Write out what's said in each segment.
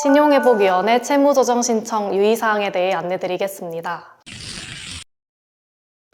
신용회복위원회 채무조정 신청 유의사항에 대해 안내드리겠습니다.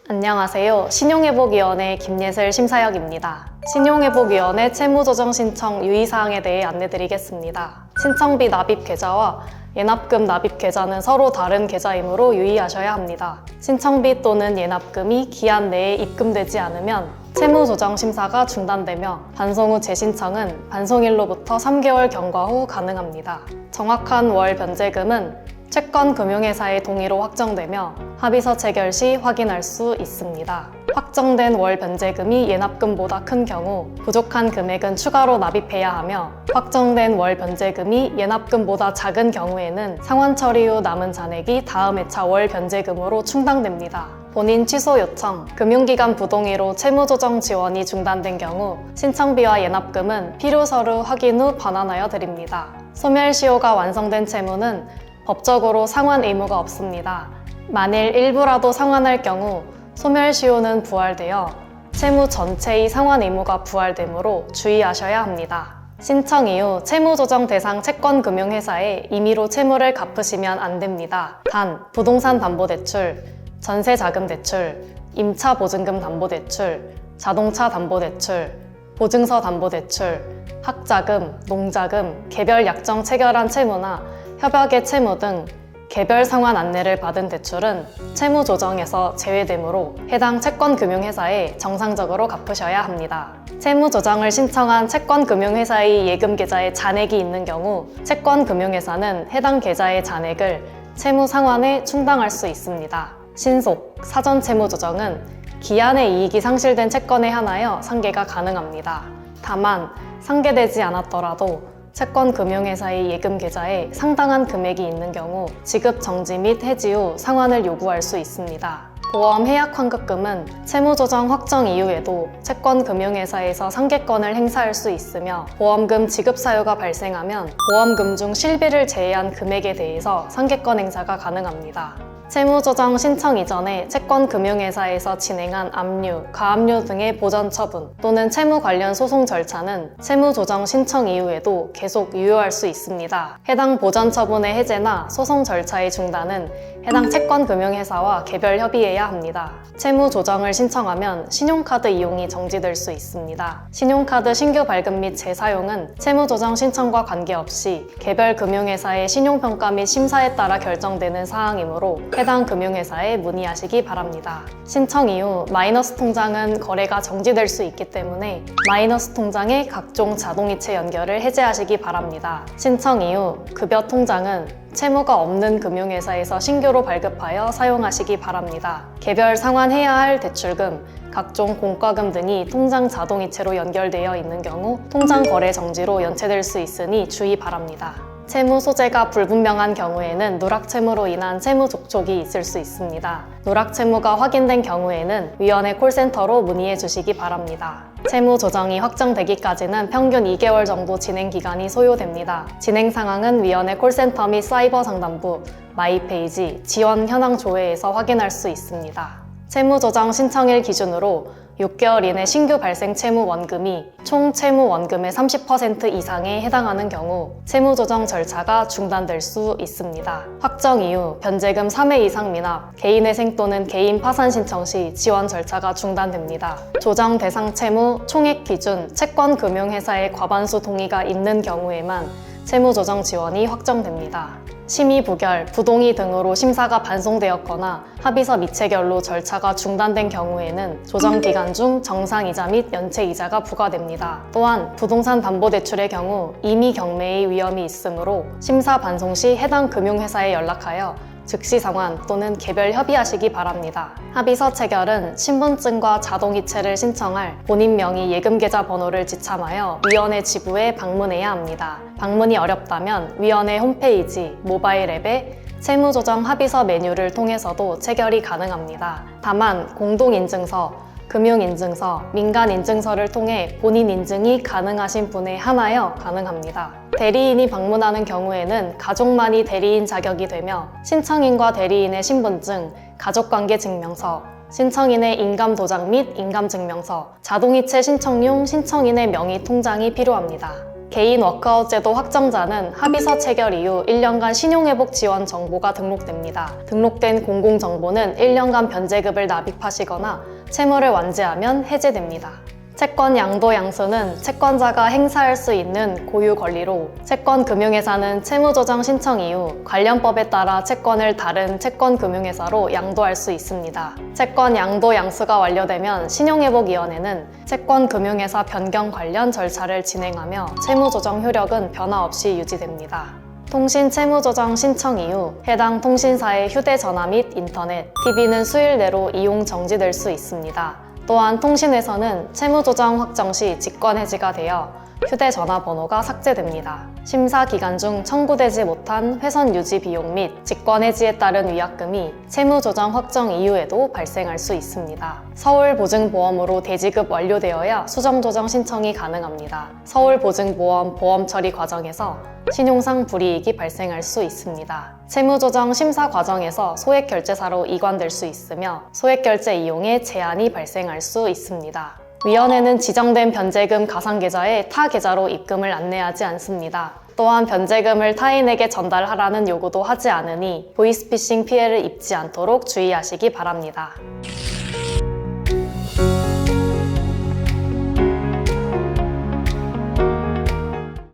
안녕하세요. 신용회복위원회 김예슬 심사역입니다. 신용회복위원회 채무조정 신청 유의사항에 대해 안내드리겠습니다. 신청비 납입 계좌와 예납금 납입 계좌는 서로 다른 계좌이므로 유의하셔야 합니다. 신청비 또는 예납금이 기한 내에 입금되지 않으면 채무조정 심사가 중단되며 반송 후 재신청은 반송일로부터 3개월 경과 후 가능합니다. 정확한 월 변제금은 채권금융회사의 동의로 확정되며 합의서 체결 시 확인할 수 있습니다. 확정된 월 변제금이 예납금보다 큰 경우 부족한 금액은 추가로 납입해야 하며 확정된 월 변제금이 예납금보다 작은 경우에는 상환 처리 후 남은 잔액이 다음 회차 월 변제금으로 충당됩니다. 본인 취소 요청, 금융기관 부동의로 채무조정 지원이 중단된 경우 신청비와 예납금은 필요서류 확인 후 반환하여 드립니다. 소멸시효가 완성된 채무는 법적으로 상환 의무가 없습니다. 만일 일부라도 상환할 경우 소멸시효는 부활되어 채무 전체의 상환 의무가 부활되므로 주의하셔야 합니다. 신청 이후 채무조정 대상 채권금융회사에 임의로 채무를 갚으시면 안 됩니다. 단, 부동산 담보대출, 전세자금대출, 임차보증금 담보대출, 자동차 담보대출, 보증서 담보대출, 학자금, 농자금, 개별 약정 체결한 채무나 협약의 채무 등 개별 상환 안내를 받은 대출은 채무 조정에서 제외되므로 해당 채권금융회사에 정상적으로 갚으셔야 합니다. 채무 조정을 신청한 채권금융회사의 예금 계좌에 잔액이 있는 경우 채권금융회사는 해당 계좌의 잔액을 채무 상환에 충당할 수 있습니다. 신속, 사전 채무 조정은 기한의 이익이 상실된 채권에 한하여 상계가 가능합니다. 다만 상계되지 않았더라도 채권금융회사의 예금 계좌에 상당한 금액이 있는 경우 지급 정지 및 해지 후 상환을 요구할 수 있습니다. 보험 해약 환급금은 채무조정 확정 이후에도 채권금융회사에서 상계권을 행사할 수 있으며 보험금 지급 사유가 발생하면 보험금 중 실비를 제외한 금액에 대해서 상계권 행사가 가능합니다. 채무조정 신청 이전에 채권금융회사에서 진행한 압류, 가압류 등의 보전 처분 또는 채무 관련 소송 절차는 채무조정 신청 이후에도 계속 유효할 수 있습니다. 해당 보전 처분의 해제나 소송 절차의 중단은 해당 채권금융회사와 개별 협의해야 합니다. 채무조정을 신청하면 신용카드 이용이 정지될 수 있습니다. 신용카드 신규 발급 및 재사용은 채무조정 신청과 관계없이 개별 금융회사의 신용평가 및 심사에 따라 결정되는 사항이므로 해당 금융회사에 문의하시기 바랍니다. 신청 이후 마이너스 통장은 거래가 정지될 수 있기 때문에 마이너스 통장의 각종 자동이체 연결을 해제하시기 바랍니다. 신청 이후 급여 통장은 채무가 없는 금융회사에서 신규로 발급하여 사용하시기 바랍니다. 개별 상환해야 할 대출금, 각종 공과금 등이 통장 자동이체로 연결되어 있는 경우 통장 거래 정지로 연체될 수 있으니 주의 바랍니다. 채무 소재가 불분명한 경우에는 누락채무로 인한 채무 족촉이 있을 수 있습니다. 누락채무가 확인된 경우에는 위원회 콜센터로 문의해 주시기 바랍니다. 채무 조정이 확정되기까지는 평균 2개월 정도 진행 기간이 소요됩니다. 진행 상황은 위원회 콜센터 및 사이버 상담부, 마이페이지, 지원 현황 조회에서 확인할 수 있습니다. 채무 조정 신청일 기준으로 6개월 이내 신규 발생 채무 원금이 총 채무 원금의 30% 이상에 해당하는 경우 채무 조정 절차가 중단될 수 있습니다. 확정 이후 변제금 3회 이상 미납, 개인회생 또는 개인 파산 신청 시 지원 절차가 중단됩니다. 조정 대상 채무 총액 기준 채권금융회사의 과반수 동의가 있는 경우에만 채무 조정 지원이 확정됩니다. 심의 부결, 부동의 등으로 심사가 반송되었거나 합의서 미체결로 절차가 중단된 경우에는 조정 기간 중 정상이자 및 연체이자가 부과됩니다. 또한 부동산 담보대출의 경우 임의 경매의 위험이 있으므로 심사 반송 시 해당 금융회사에 연락하여 즉시 상환 또는 개별 협의하시기 바랍니다. 합의서 체결은 신분증과 자동이체를 신청할 본인 명의 예금계좌 번호를 지참하여 위원회 지부에 방문해야 합니다. 방문이 어렵다면 위원회 홈페이지, 모바일 앱에 채무조정 합의서 메뉴를 통해서도 체결이 가능합니다. 다만 공동인증서, 금융인증서, 민간인증서를 통해 본인 인증이 가능하신 분에 한하여 가능합니다. 대리인이 방문하는 경우에는 가족만이 대리인 자격이 되며 신청인과 대리인의 신분증, 가족관계증명서, 신청인의 인감도장 및 인감증명서, 자동이체 신청용 신청인의 명의 통장이 필요합니다. 개인 워크아웃 제도 확정자는 합의서 체결 이후 1년간 신용회복 지원 정보가 등록됩니다. 등록된 공공정보는 1년간 변제급을 납입하시거나 채무를 완제하면 해제됩니다. 채권 양도 양수는 채권자가 행사할 수 있는 고유 권리로 채권금융회사는 채무조정 신청 이후 관련 법에 따라 채권을 다른 채권금융회사로 양도할 수 있습니다. 채권 양도 양수가 완료되면 신용회복위원회는 채권금융회사 변경 관련 절차를 진행하며 채무조정 효력은 변화 없이 유지됩니다. 통신 채무조정 신청 이후 해당 통신사의 휴대전화 및 인터넷, TV는 수일 내로 이용 정지될 수 있습니다. 또한 통신에서는 채무조정 확정 시 직권해지가 되어 휴대전화 번호가 삭제됩니다. 심사 기간 중 청구되지 못한 회선 유지 비용 및 직권해지에 따른 위약금이 채무조정 확정 이후에도 발생할 수 있습니다. 서울보증보험으로 대지급 완료되어야 수정조정 신청이 가능합니다. 서울보증보험 보험 처리 과정에서 신용상 불이익이 발생할 수 있습니다. 채무조정 심사 과정에서 소액결제사로 이관될 수 있으며 소액결제 이용에 제한이 발생할 수 있습니다. 위원회는 지정된 변제금 가상계좌에 타 계좌로 입금을 안내하지 않습니다. 또한 변제금을 타인에게 전달하라는 요구도 하지 않으니 보이스피싱 피해를 입지 않도록 주의하시기 바랍니다.